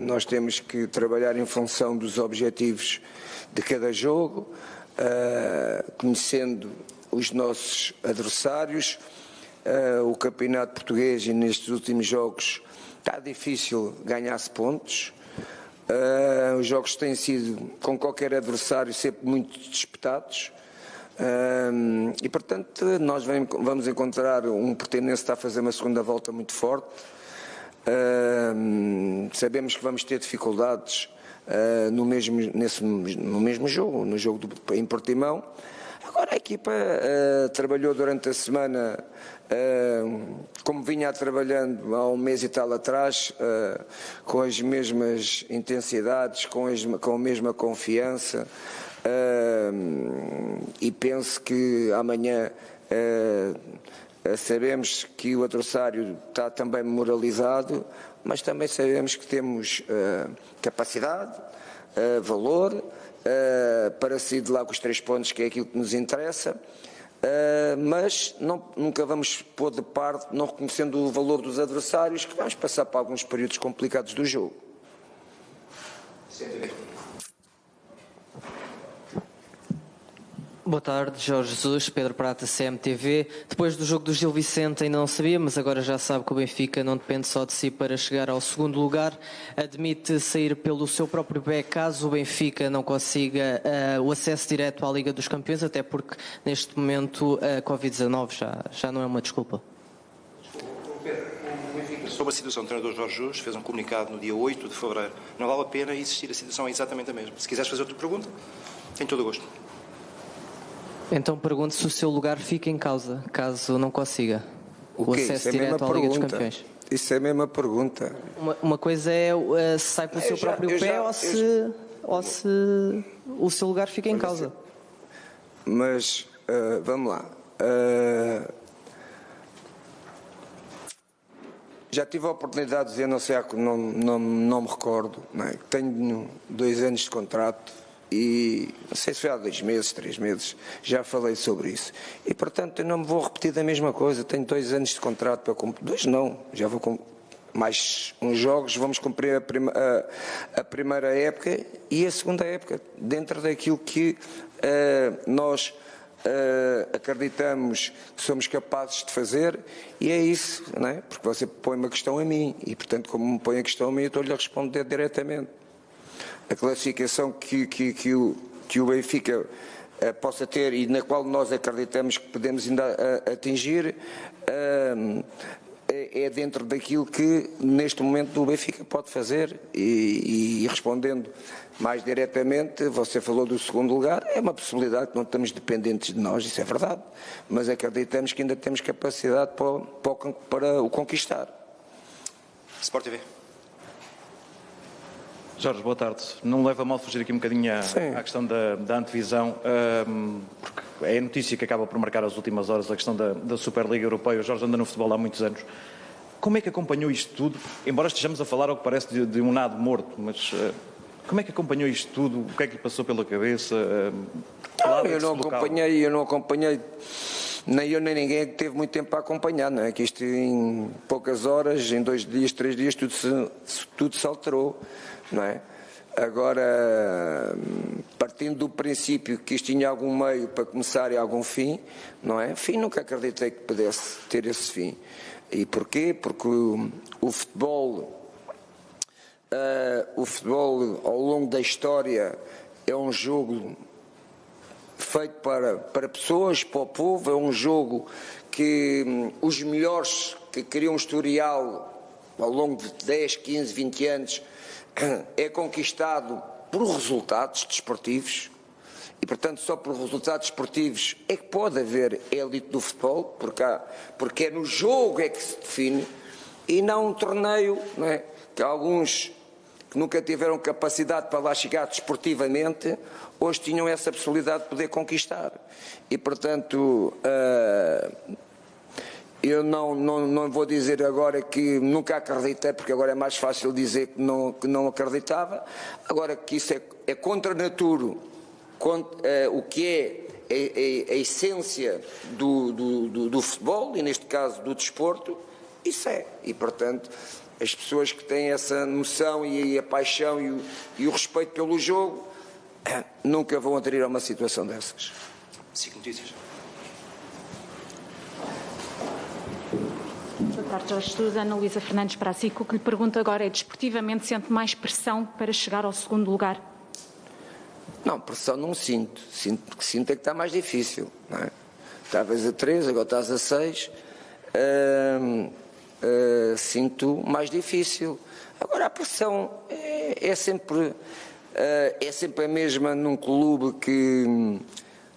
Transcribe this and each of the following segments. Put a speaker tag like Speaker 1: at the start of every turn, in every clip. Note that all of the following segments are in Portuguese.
Speaker 1: nós temos que trabalhar em função dos objetivos de cada jogo, conhecendo os nossos adversários. O campeonato português, e nestes últimos jogos está difícil ganhar-se pontos. Os jogos têm sido, com qualquer adversário, sempre muito disputados. E portanto nós vamos encontrar um Portimonense que está a fazer uma segunda volta muito forte. Sabemos que vamos ter dificuldades no mesmo jogo, no jogo em Portimão. Agora a equipa trabalhou durante a semana como vinha trabalhando há um mês e tal atrás, com as mesmas intensidades, com a mesma confiança, e penso que amanhã sabemos que o adversário está também moralizado, mas também sabemos que temos capacidade, valor, para sair de lá com os 3 pontos, que é aquilo que nos interessa. Mas nunca vamos pôr de parte, não reconhecendo o valor dos adversários, que vamos passar por alguns períodos complicados do jogo.
Speaker 2: Boa tarde, Jorge Jesus, Pedro Prata, CMTV. Depois do jogo do Gil Vicente ainda não sabia, mas agora já sabe que o Benfica não depende só de si para chegar ao segundo lugar. Admite sair pelo seu próprio pé caso o Benfica não consiga o acesso direto à Liga dos Campeões, até porque neste momento a Covid-19 já não é uma desculpa.
Speaker 3: Sobre a situação do treinador Jorge Jesus, fez um comunicado no dia 8 de fevereiro. Não vale a pena insistir, a situação é exatamente a mesma. Se quiseres fazer outra pergunta, tenho todo o gosto.
Speaker 2: Então pergunto se o seu lugar fica em causa, caso não consiga o acesso direto à Liga dos Campeões.
Speaker 1: Isso é a mesma pergunta.
Speaker 2: Uma coisa é se sai pelo seu próprio pé ou se o seu lugar fica em causa.
Speaker 1: Mas, vamos lá. Já tive a oportunidade de dizer, não sei, não me recordo, não é? Tenho 2 anos de contrato. E não sei se foi há 2 meses, 3 meses, já falei sobre isso. E portanto eu não me vou repetir da mesma coisa. Tenho 2 anos de contrato para cumprir. 2 não, já vou com mais uns jogos, vamos cumprir a primeira época e a segunda época, dentro daquilo que nós acreditamos que somos capazes de fazer, e é isso, não é? Porque você põe uma questão a mim, e portanto como me põe a questão a mim, eu estou-lhe a responder diretamente. A classificação que o Benfica possa ter e na qual nós acreditamos que podemos ainda atingir é dentro daquilo que neste momento o Benfica pode fazer. E respondendo mais diretamente, você falou do segundo lugar, é uma possibilidade que não estamos dependentes de nós, isso é verdade, mas acreditamos que ainda temos capacidade para o conquistar.
Speaker 3: Sport TV.
Speaker 4: Jorge, boa tarde. Não leva a mal fugir aqui um bocadinho à questão da antevisão, porque é a notícia que acaba por marcar as últimas horas, a questão da Superliga Europeia. O Jorge anda no futebol há muitos anos. Como é que acompanhou isto tudo? Embora estejamos a falar ao que parece de um nado morto, mas como é que acompanhou isto tudo? O que é que lhe passou pela cabeça?
Speaker 1: Eu não acompanhei, nem eu nem ninguém teve muito tempo para acompanhar, não é? Que isto em poucas horas, em 2 dias, 3 dias, tudo se alterou. Não é? Agora, partindo do princípio que isto tinha algum meio para começar e algum fim, não é? Fim, nunca acreditei que pudesse ter esse fim. E porquê? Porque o futebol ao longo da história é um jogo feito para pessoas, para o povo, é um jogo que os melhores que criam um historial ao longo de 10, 15, 20 anos é conquistado por resultados desportivos e, portanto, só por resultados desportivos é que pode haver élite do futebol, porque é no jogo é que se define e não um torneio, não é? Que alguns que nunca tiveram capacidade para lá chegar desportivamente, hoje tinham essa possibilidade de poder conquistar. E, portanto, eu não vou dizer agora que nunca acreditei, porque agora é mais fácil dizer que não acreditava. Agora que isso é contra a natura, o que é a essência do futebol, e neste caso do desporto, isso é. E, portanto, as pessoas que têm essa noção e a paixão e o respeito pelo jogo nunca vão aderir a uma situação dessas.
Speaker 3: SIC Notícias.
Speaker 5: Boa tarde, Jorge Jesus. Ana Luísa Fernandes para a SIC. O que lhe pergunto agora é, desportivamente, sente mais pressão para chegar ao segundo lugar?
Speaker 1: Não, pressão não sinto. Sinto é que está mais difícil. Não é? Estavas a 3, agora estás a 6. Sinto mais difícil. Agora, a pressão é sempre a mesma num clube que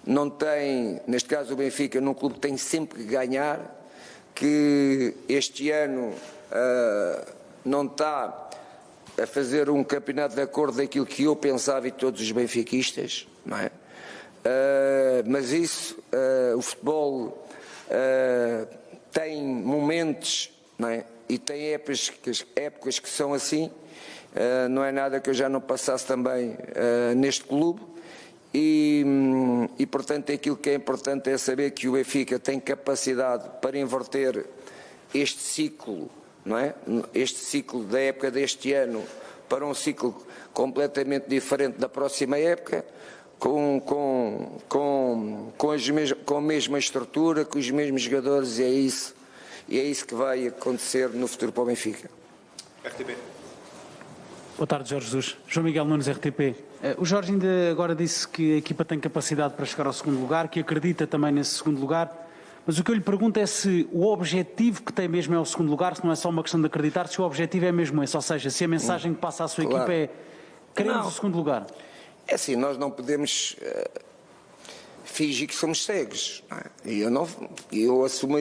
Speaker 1: não tem, neste caso o Benfica, num clube que tem sempre que ganhar, que este ano não está a fazer um campeonato de acordo daquilo que eu pensava e todos os benfiquistas, não é? Mas isso, o futebol tem momentos, não é? E tem épocas que são assim, não é nada que eu já não passasse também neste clube. E portanto aquilo que é importante é saber que o Benfica tem capacidade para inverter este ciclo, não é? Este ciclo da época deste ano para um ciclo completamente diferente da próxima época, com a mesma estrutura, com os mesmos jogadores, e é isso que vai acontecer no futuro para o Benfica.
Speaker 3: RTP.
Speaker 6: Boa tarde, Jorge Jesus. João Miguel Nunes, RTP. O Jorge ainda agora disse que a equipa tem capacidade para chegar ao segundo lugar, que acredita também nesse segundo lugar, mas o que eu lhe pergunto é se o objetivo que tem mesmo é o segundo lugar, se não é só uma questão de acreditar, se o objetivo é mesmo esse, ou seja, se a mensagem que passa à sua equipa é queremos o segundo lugar.
Speaker 1: É assim, nós não podemos fingir que somos cegos. Não é? Eu assumo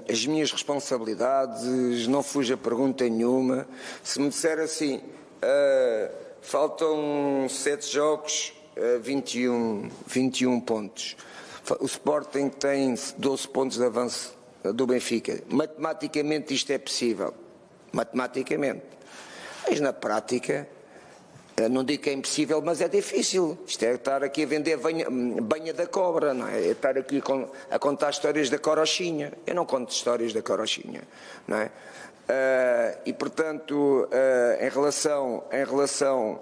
Speaker 1: as minhas responsabilidades, não fujo a pergunta nenhuma. Se me disser assim, faltam 7 jogos, 21 pontos. O Sporting tem 12 pontos de avanço do Benfica. Matematicamente isto é possível. Matematicamente. Mas na prática, não digo que é impossível, mas é difícil. Isto é estar aqui a vender banha da cobra, não é? É estar aqui a contar histórias da carochinha. Eu não conto histórias da carochinha, não é? E portanto, em relação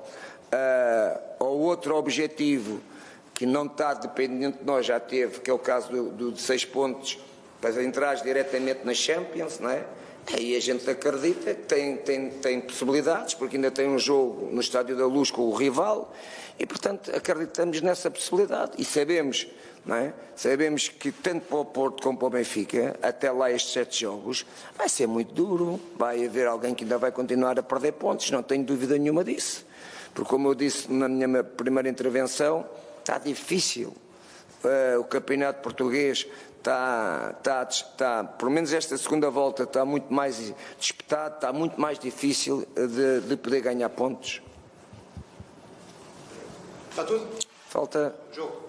Speaker 1: ao outro objetivo que não está dependente de nós, já teve, que é o caso de 6 pontos para entrar diretamente na Champions, não é? Aí a gente acredita que tem possibilidades, porque ainda tem um jogo no Estádio da Luz com o rival, e portanto acreditamos nessa possibilidade e sabemos, não é? Sabemos que tanto para o Porto como para o Benfica, até lá estes 7 jogos, vai ser muito duro, vai haver alguém que ainda vai continuar a perder pontos, não tenho dúvida nenhuma disso, porque como eu disse na minha primeira intervenção, está difícil. O campeonato português está, pelo menos esta segunda volta, está muito mais disputado, está muito mais difícil de poder ganhar pontos.
Speaker 3: Está tudo?
Speaker 1: Falta.
Speaker 3: Jogo.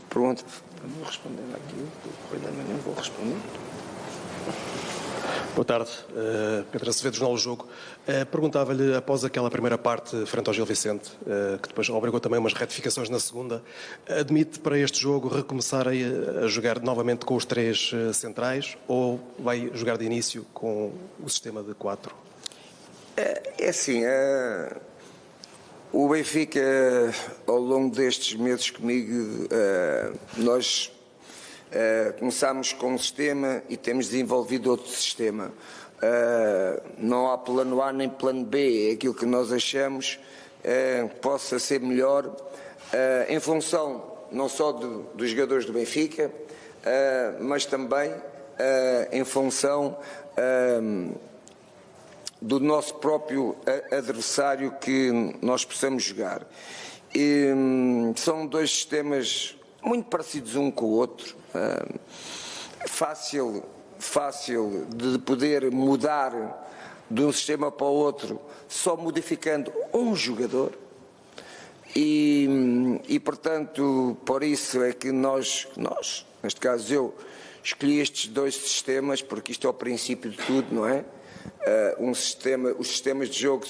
Speaker 1: Pergunta. Não vou responder aqui, não vou responder.
Speaker 7: Boa tarde, Pedro Acevedo, Jornal do Jogo. Perguntava-lhe, após aquela primeira parte frente ao Gil Vicente, que depois obrigou também umas retificações na segunda, admite para este jogo recomeçar a jogar novamente com os 3 centrais ou vai jogar de início com o sistema de 4?
Speaker 1: É assim, o Benfica, ao longo destes meses comigo, nós começámos com um sistema e temos desenvolvido outro sistema. Não há plano A nem plano B, é aquilo que nós achamos que possa ser melhor em função não só dos jogadores do Benfica, mas também em função do nosso próprio adversário que nós possamos jogar. São 2 sistemas muito parecidos um com o outro, fácil de poder mudar de um sistema para o outro só modificando um jogador e portanto por isso é que nós, neste caso eu, escolhi estes 2 sistemas porque isto é o princípio de tudo, não é? Os sistemas de jogo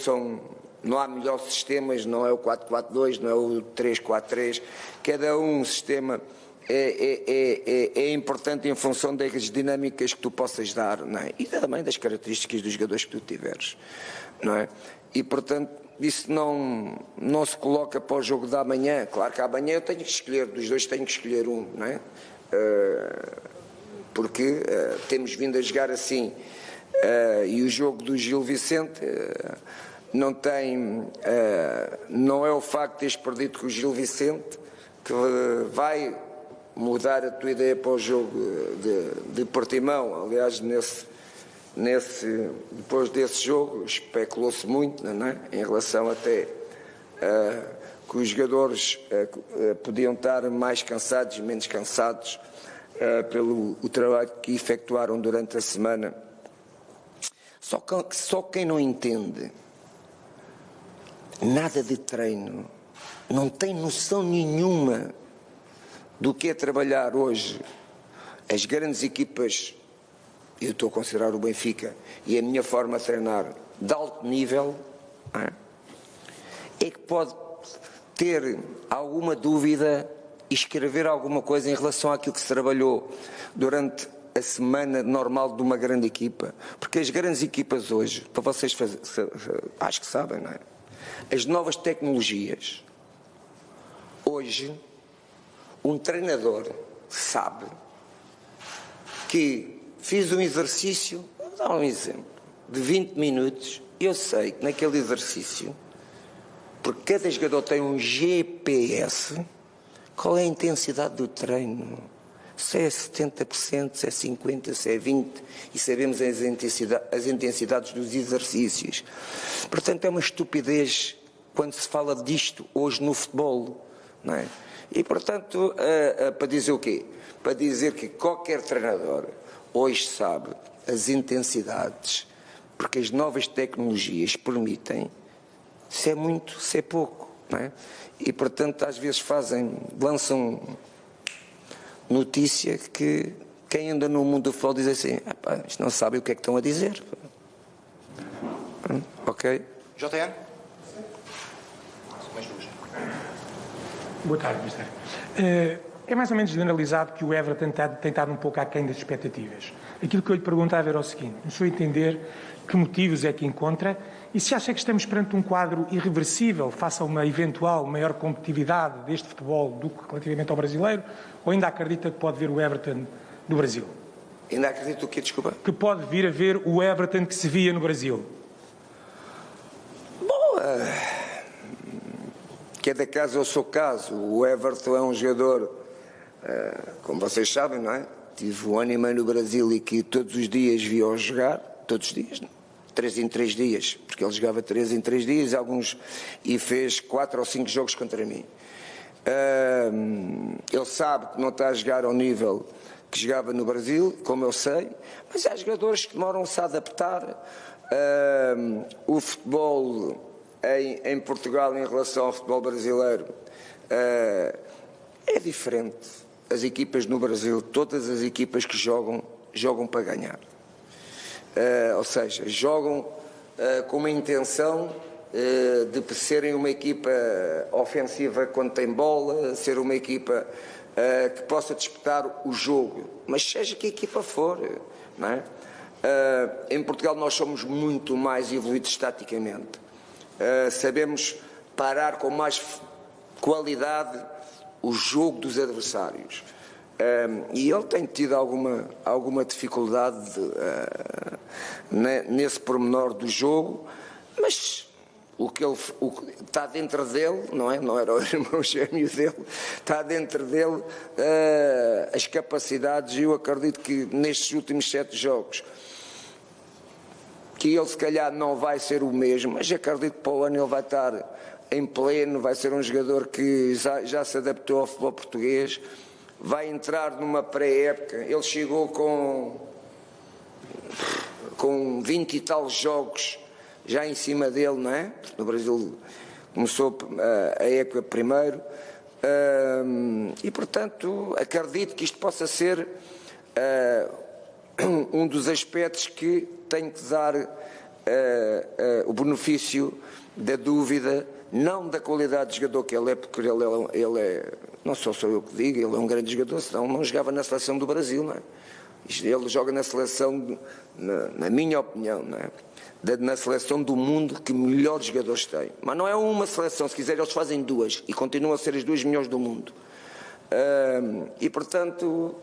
Speaker 1: não há melhores sistemas, não é o 4-4-2, não é o 3-4-3, cada um sistema é importante em função das dinâmicas que tu possas dar, não é? E também das características dos jogadores que tu tiveres, não é? E, portanto, isso não se coloca para o jogo da amanhã. Claro que amanhã eu tenho que escolher, dos dois tenho que escolher um, não é? Porque temos vindo a jogar assim. E o jogo do Gil Vicente não é o facto de teres perdido com o Gil Vicente que vai mudar a tua ideia para o jogo de Portimão. Aliás, depois desse jogo especulou-se muito, não é? Em relação até que os jogadores podiam estar mais cansados, menos cansados pelo trabalho que efetuaram durante a semana. Só quem não entende nada de treino, não tem noção nenhuma do que é trabalhar hoje as grandes equipas. Eu estou a considerar o Benfica e a minha forma de treinar de alto nível, é que pode ter alguma dúvida e escrever alguma coisa em relação àquilo que se trabalhou durante a semana normal de uma grande equipa. Porque as grandes equipas hoje, para vocês acho que sabem, não é? As novas tecnologias, hoje, um treinador sabe que fiz um exercício, vou dar um exemplo, de 20 minutos, eu sei que naquele exercício, porque cada jogador tem um GPS, qual é a intensidade do treino? Se é 70%, se é 50%, se é 20%, e sabemos as intensidades dos exercícios. Portanto, é uma estupidez quando se fala disto hoje no futebol, não é? E, portanto, para dizer o quê? Para dizer que qualquer treinador hoje sabe as intensidades, porque as novas tecnologias permitem, se é muito, se é pouco, não é? E, portanto, às vezes lançam notícia que quem anda no mundo do futebol diz assim, isto não sabe o que é que estão a dizer. Ok?
Speaker 3: JN?
Speaker 8: Boa tarde, Ministério. É mais ou menos generalizado que o Everton tem estado um pouco aquém das expectativas. Aquilo que eu lhe perguntava era o seguinte, no seu entender, que motivos é que encontra e se acha que estamos perante um quadro irreversível face a uma eventual maior competitividade deste futebol do que relativamente ao brasileiro, ou ainda acredita que pode ver o Everton do Brasil?
Speaker 1: Ainda acredito o quê, desculpa?
Speaker 8: Que pode vir a ver o Everton que se via no Brasil?
Speaker 1: Bom, cada caso é o seu caso. O Everton é um jogador, como vocês sabem, não é? Tive um ano e meio no Brasil e que todos os dias via-o jogar, todos os dias, não? 3 em 3 dias, porque ele jogava 3 em 3 dias e fez 4 ou 5 jogos contra mim. Ele sabe que não está a jogar ao nível que jogava no Brasil, como eu sei, mas há jogadores que demoram-se a adaptar. O futebol em Portugal em relação ao futebol brasileiro é diferente. As equipas no Brasil, todas as equipas que jogam para ganhar. Ou seja, jogam com uma intenção de serem uma equipa ofensiva quando tem bola, ser uma equipa que possa disputar o jogo, mas seja que a equipa for, não é? Em Portugal nós somos muito mais evoluídos taticamente, sabemos parar com mais qualidade o jogo dos adversários. E ele tem tido alguma dificuldade nesse pormenor do jogo, mas o que está dentro dele, não era o irmão gêmeo dele, está dentro dele as capacidades, e eu acredito que nestes últimos 7 jogos que ele se calhar não vai ser o mesmo, mas acredito que para o ano ele vai estar em pleno, vai ser um jogador que já se adaptou ao futebol português, vai entrar numa pré-época. Ele chegou com 20 e tal jogos já em cima dele, não é? No Brasil começou a época primeiro, e portanto acredito que isto possa ser um dos aspectos que tem que dar o benefício da dúvida, não da qualidade de jogador que ele é, porque ele é, não sou só eu que digo, ele é um grande jogador, senão não jogava na seleção do Brasil, não é? Ele joga na seleção, na minha opinião, não é? Na seleção do mundo que melhores jogadores tem. Mas não é uma seleção, se quiser eles fazem duas e continuam a ser as duas melhores do mundo. E portanto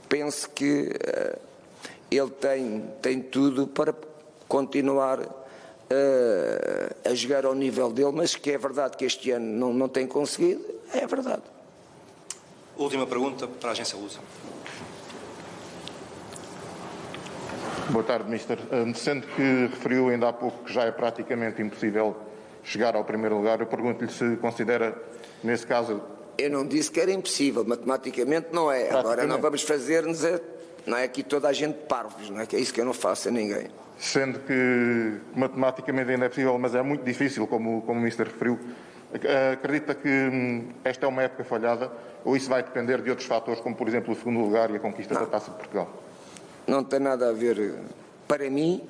Speaker 1: penso que ele tem tudo para continuar a jogar ao nível dele, mas que é verdade que este ano não tem conseguido, é verdade.
Speaker 3: Última pergunta para a Agência Lusa.
Speaker 9: Boa tarde, Mister. Sendo que referiu ainda há pouco que já é praticamente impossível chegar ao primeiro lugar, eu pergunto-lhe se considera, nesse caso...
Speaker 1: Eu não disse que era impossível, matematicamente não é. Agora não vamos fazer-nos, não é aqui toda a gente parvos, não é? Que é isso que eu não faço a ninguém.
Speaker 9: Sendo que matematicamente ainda é possível, mas é muito difícil, como o Mister referiu, acredita que esta é uma época falhada ou isso vai depender de outros fatores, como por exemplo o segundo lugar e a conquista da Taça de Portugal?
Speaker 1: Não tem nada a ver. Para mim,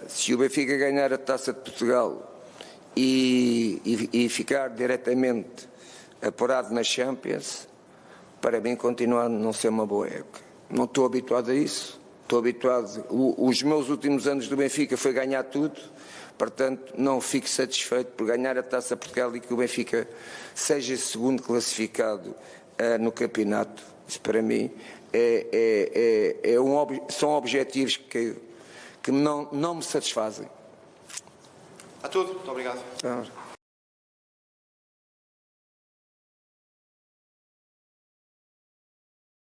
Speaker 1: se o Benfica ganhar a Taça de Portugal e ficar diretamente apurado na Champions, para mim continua a não ser uma boa época. Não estou habituado a isso. Estou habituado. Os meus últimos anos do Benfica foi ganhar tudo. Portanto, não fico satisfeito por ganhar a Taça de Portugal e que o Benfica seja segundo classificado no campeonato. Isso para mim são objetivos que não me satisfazem.
Speaker 3: A tudo. Muito obrigado.